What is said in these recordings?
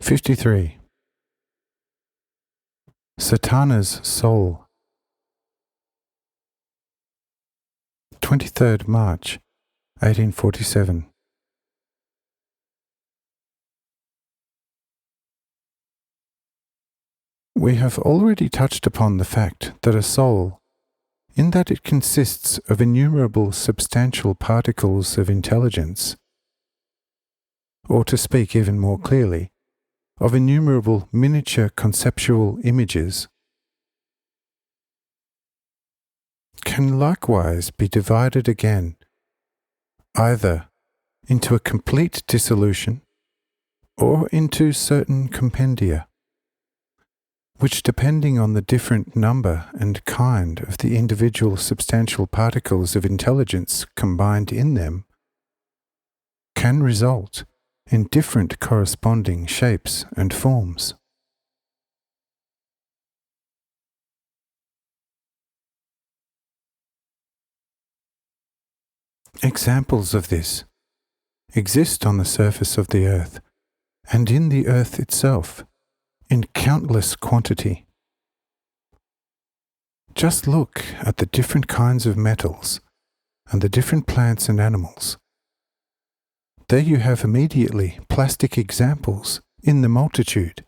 53. Satana's Soul. 23rd March, 1847. We have already touched upon the fact that a soul, in that it consists of innumerable substantial particles of intelligence, or to speak even more clearly, of innumerable miniature conceptual images, can likewise be divided again, either into a complete dissolution or into certain compendia, which, depending on the different number and kind of the individual substantial particles of intelligence combined in them, can result in different corresponding shapes and forms. Examples of this exist on the surface of the earth and in the earth itself in countless quantity. Just look at the different kinds of metals and the different plants and animals. There you have immediately plastic examples in the multitude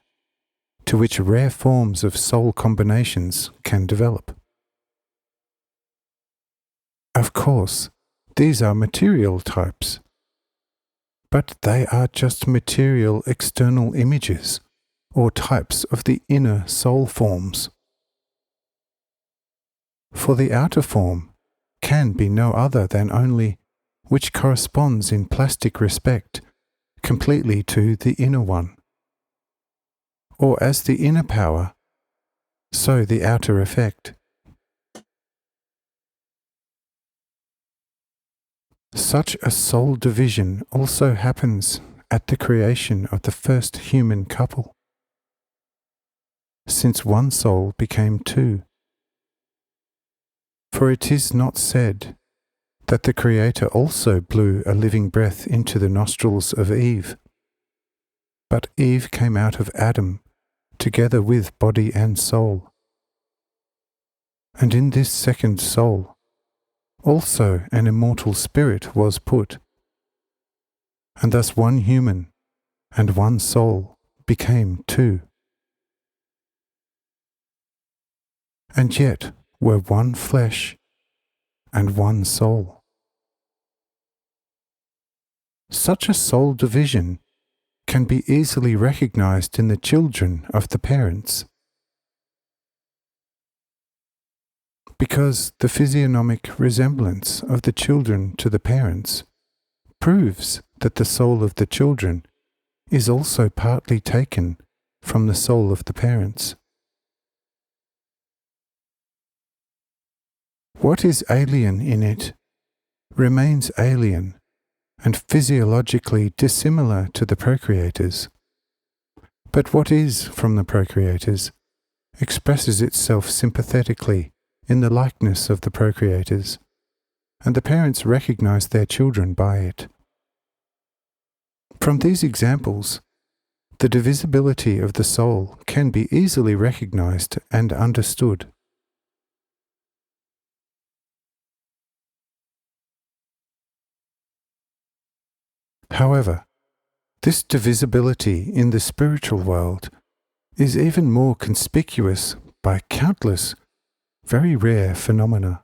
to which rare forms of soul combinations can develop. Of course, these are material types, but they are just material external images or types of the inner soul forms. For the outer form can be no other than only which corresponds in plastic respect completely to the inner one. Or as the inner power, so the outer effect. Such a soul division also happens at the creation of the first human couple, since one soul became two. For it is not said that the Creator also blew a living breath into the nostrils of Eve, but Eve came out of Adam together with body and soul. And in this second soul also an immortal spirit was put, and thus one human and one soul became two, and yet were one flesh and one soul. Such a soul division can be easily recognized in the children of the parents, because the physiognomic resemblance of the children to the parents proves that the soul of the children is also partly taken from the soul of the parents. What is alien in it remains alien and physiologically dissimilar to the procreators, but what is from the procreators expresses itself sympathetically in the likeness of the procreators, and the parents recognize their children by it. From these examples, the divisibility of the soul can be easily recognized and understood. However, this divisibility in the spiritual world is even more conspicuous by countless, very rare phenomena.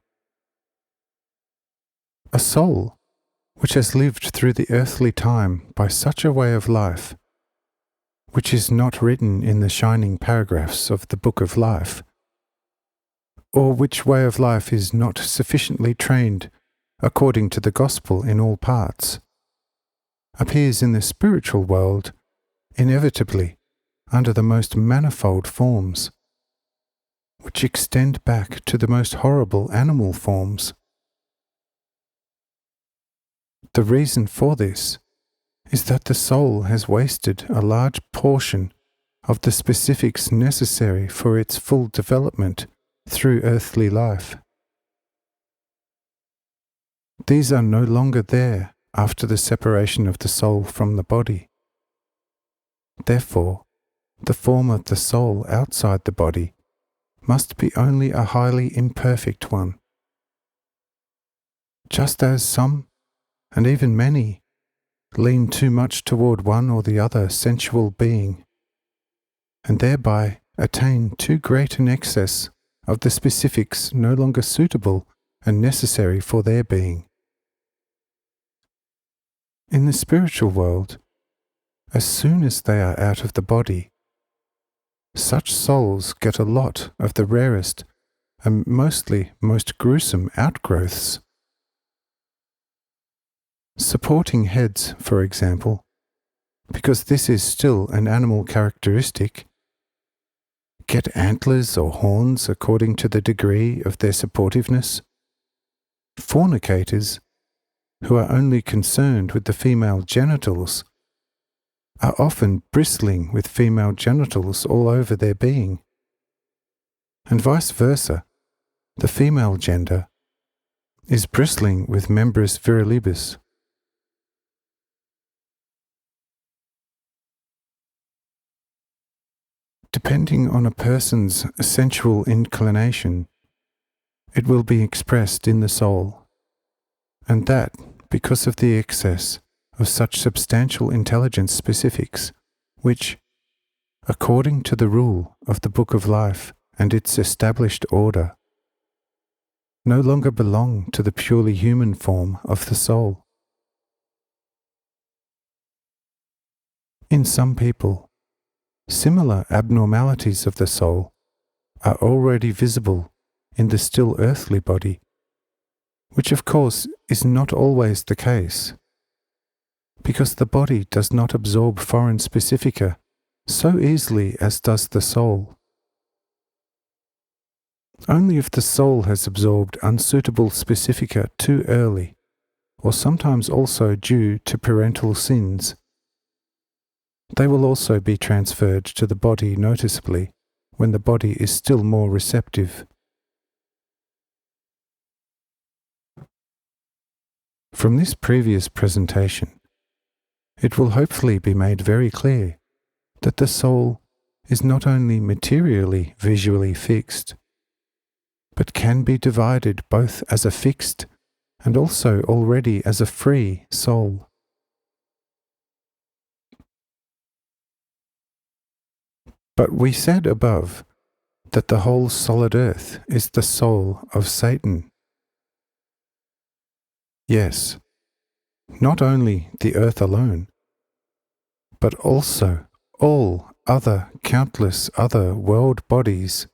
A soul which has lived through the earthly time by such a way of life, which is not written in the shining paragraphs of the Book of Life, or which way of life is not sufficiently trained according to the gospel in all parts, appears in the spiritual world inevitably under the most manifold forms, which extend back to the most horrible animal forms. The reason for this is that the soul has wasted a large portion of the specifics necessary for its full development through earthly life. These are no longer there after the separation of the soul from the body. Therefore, the form of the soul outside the body must be only a highly imperfect one. Just as some, and even many, lean too much toward one or the other sensual being, and thereby attain too great an excess of the specifics no longer suitable and necessary for their being. In the spiritual world, as soon as they are out of the body, such souls get a lot of the rarest and mostly most gruesome outgrowths. Supporting heads, for example, because this is still an animal characteristic, get antlers or horns according to the degree of their supportiveness. Fornicators, who are only concerned with the female genitals, are often bristling with female genitals all over their being. And vice versa, the female gender is bristling with membris virilibus. Depending on a person's sensual inclination, it will be expressed in the soul, and that because of the excess of such substantial intelligence specifics, which, according to the rule of the Book of Life and its established order, no longer belong to the purely human form of the soul. In some people, similar abnormalities of the soul are already visible in the still earthly body, which of course is not always the case, because the body does not absorb foreign specifica so easily as does the soul. Only if the soul has absorbed unsuitable specifica too early, or sometimes also due to parental sins, they will also be transferred to the body noticeably when the body is still more receptive. From this previous presentation, it will hopefully be made very clear that the soul is not only materially visually fixed, but can be divided both as a fixed and also already as a free soul. But we said above that the whole solid earth is the soul of Satan. Yes, not only the earth alone, but also all other countless other world bodies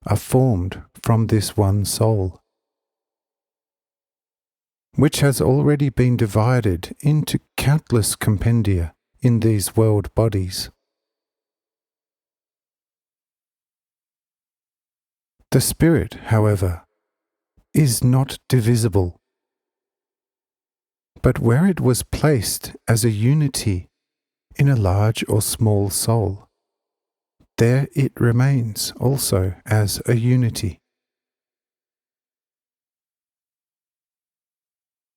are formed from this one soul, which has already been divided into countless compendia in these world bodies. The spirit, however, is not divisible, but where it was placed as a unity in a large or small soul, there it remains also as a unity.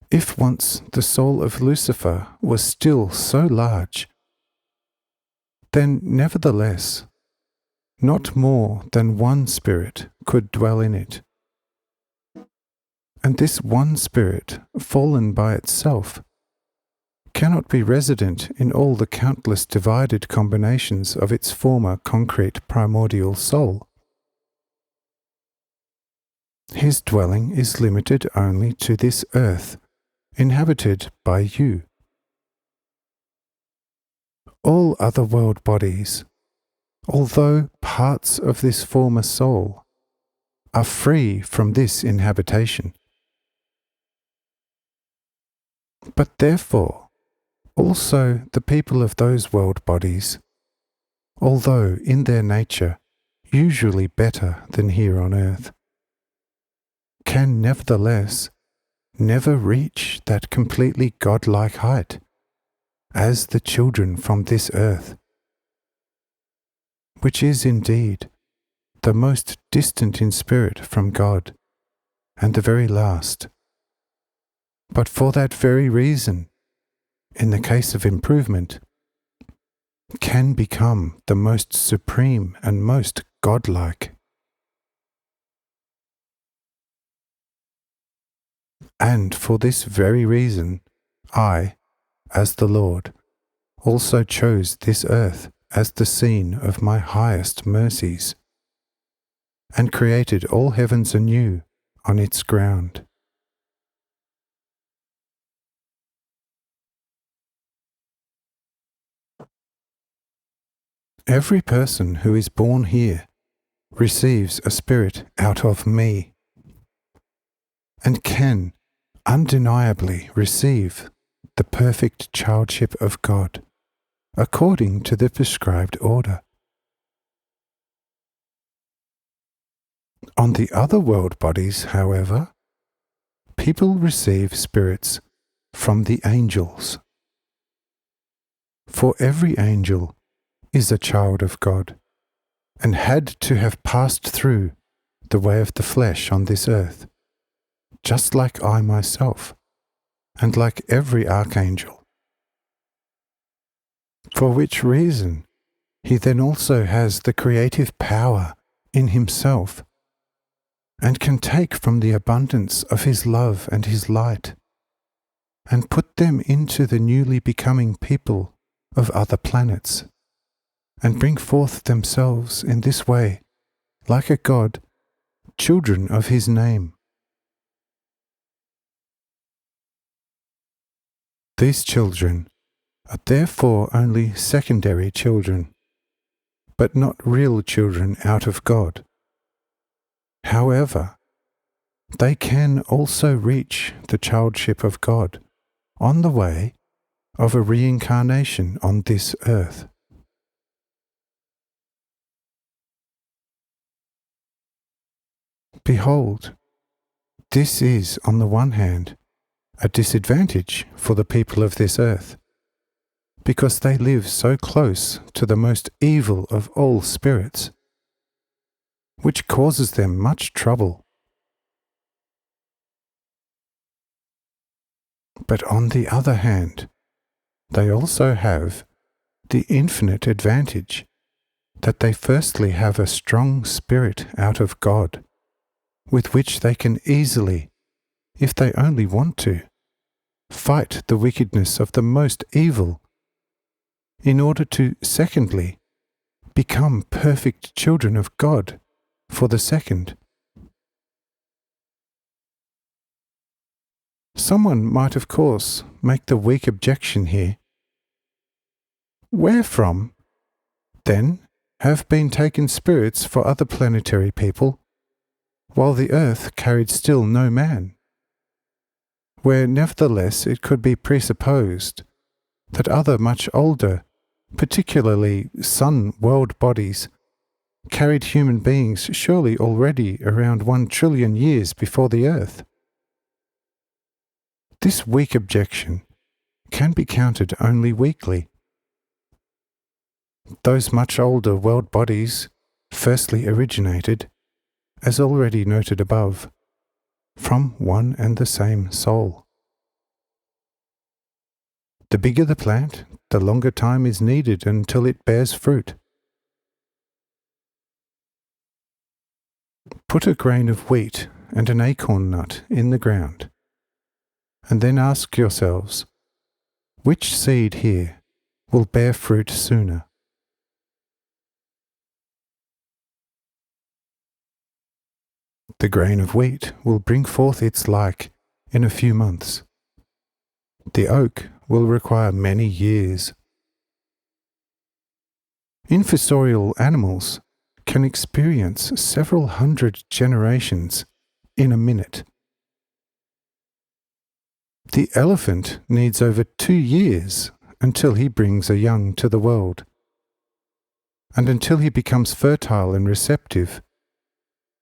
If once the soul of Lucifer was still so large, then nevertheless not more than one spirit could dwell in it. And this one spirit, fallen by itself, cannot be resident in all the countless divided combinations of its former concrete primordial soul. His dwelling is limited only to this earth, inhabited by you. All other world bodies, although parts of this former soul, are free from this inhabitation. But therefore, also the people of those world bodies, although in their nature usually better than here on earth, can nevertheless never reach that completely godlike height as the children from this earth, which is indeed the most distant in spirit from God and the very last. But for that very reason, in the case of improvement, can become the most supreme and most godlike. And for this very reason, I, as the Lord, also chose this earth as the scene of my highest mercies, and created all heavens anew on its ground. Every person who is born here receives a spirit out of me, and can undeniably receive the perfect childship of God, according to the prescribed order. On the other world bodies, however, people receive spirits from the angels. For every angel is a child of God, and had to have passed through the way of the flesh on this earth, just like I myself, and like every archangel. For which reason he then also has the creative power in himself, and can take from the abundance of his love and his light, and put them into the newly becoming people of other planets, and bring forth themselves in this way, like a god, children of his name. These children are therefore only secondary children, but not real children out of God. However, they can also reach the childship of God on the way of a reincarnation on this earth. Behold, this is, on the one hand, a disadvantage for the people of this earth, because they live so close to the most evil of all spirits, which causes them much trouble. But on the other hand, they also have the infinite advantage that they firstly have a strong spirit out of God, with which they can easily, if they only want to, fight the wickedness of the most evil, in order to, secondly, become perfect children of God for the second. Someone might, of course, make the weak objection here. Wherefrom, then, have been taken spirits for other planetary people, while the earth carried still no man? Where nevertheless it could be presupposed that other much older, particularly sun world bodies, carried human beings surely already around 1 trillion years before the earth. This weak objection can be countered only weakly. Those much older world bodies firstly originated, as already noted above, from one and the same soul. The bigger the plant, the longer time is needed until it bears fruit. Put a grain of wheat and an acorn nut in the ground, and then ask yourselves, which seed here will bear fruit sooner? The grain of wheat will bring forth its like in a few months. The oak will require many years. Infusorial animals can experience several hundred generations in a minute. The elephant needs over 2 years until he brings a young to the world, and until he becomes fertile and receptive,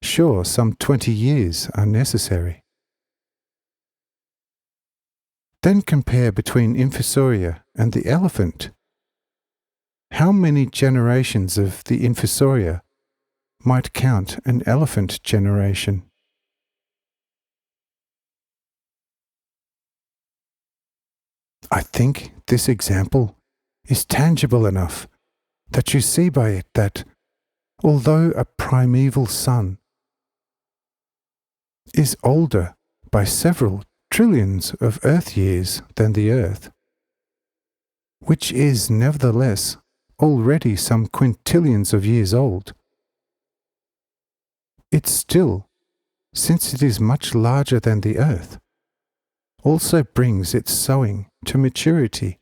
sure, some 20 years are necessary. Then compare between infusoria and the elephant. How many generations of the infusoria might count an elephant generation? I think this example is tangible enough that you see by it that, although a primeval sun is older by several trillions of Earth years than the Earth, which is nevertheless already some quintillions of years old, it still, since it is much larger than the Earth, also brings its sowing to maturity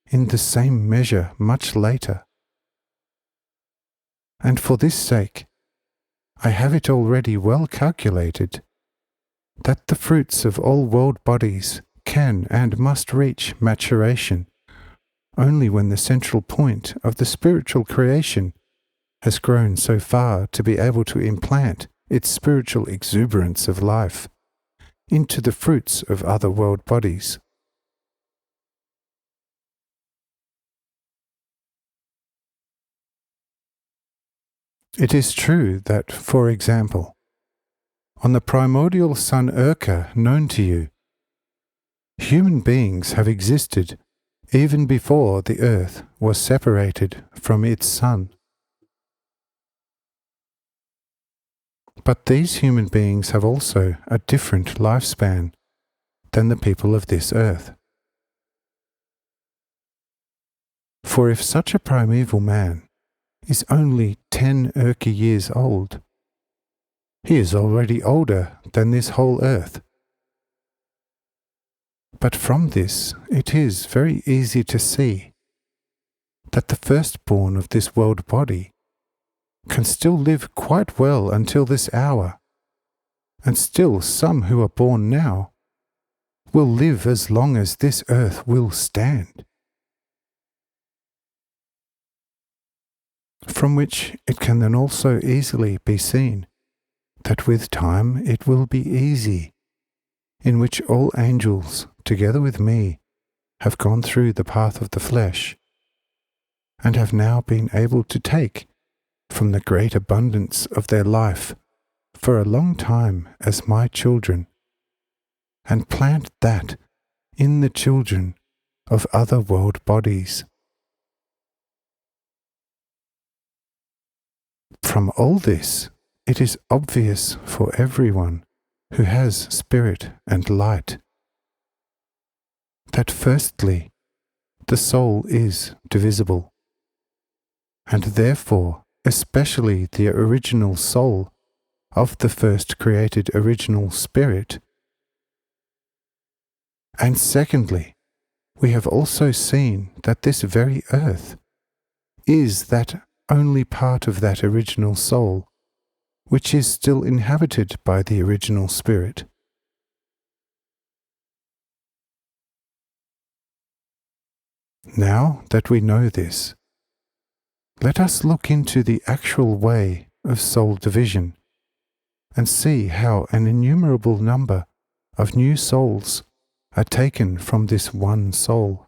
in the same measure much later. And for this sake, I have it already well calculated that the fruits of all world bodies can and must reach maturation only when the central point of the spiritual creation has grown so far to be able to implant its spiritual exuberance of life into the fruits of other world bodies. It is true that, for example, on the primordial sun Urca known to you, human beings have existed even before the earth was separated from its sun. But these human beings have also a different lifespan than the people of this earth. For if such a primeval man is only 10 Urca years old, he is already older than this whole earth. But from this it is very easy to see that the firstborn of this world body can still live quite well until this hour, and still some who are born now will live as long as this earth will stand. From which it can then also easily be seen that with time it will be easy, in which all angels, together with me, have gone through the path of the flesh, and have now been able to take from the great abundance of their life for a long time as my children, and plant that in the children of other world bodies. From all this, it is obvious for everyone who has spirit and light that firstly, the soul is divisible, and therefore especially the original soul of the first created original spirit. And secondly, we have also seen that this very earth is that only part of that original soul which is still inhabited by the original spirit. Now that we know this, let us look into the actual way of soul division and see how an innumerable number of new souls are taken from this one soul.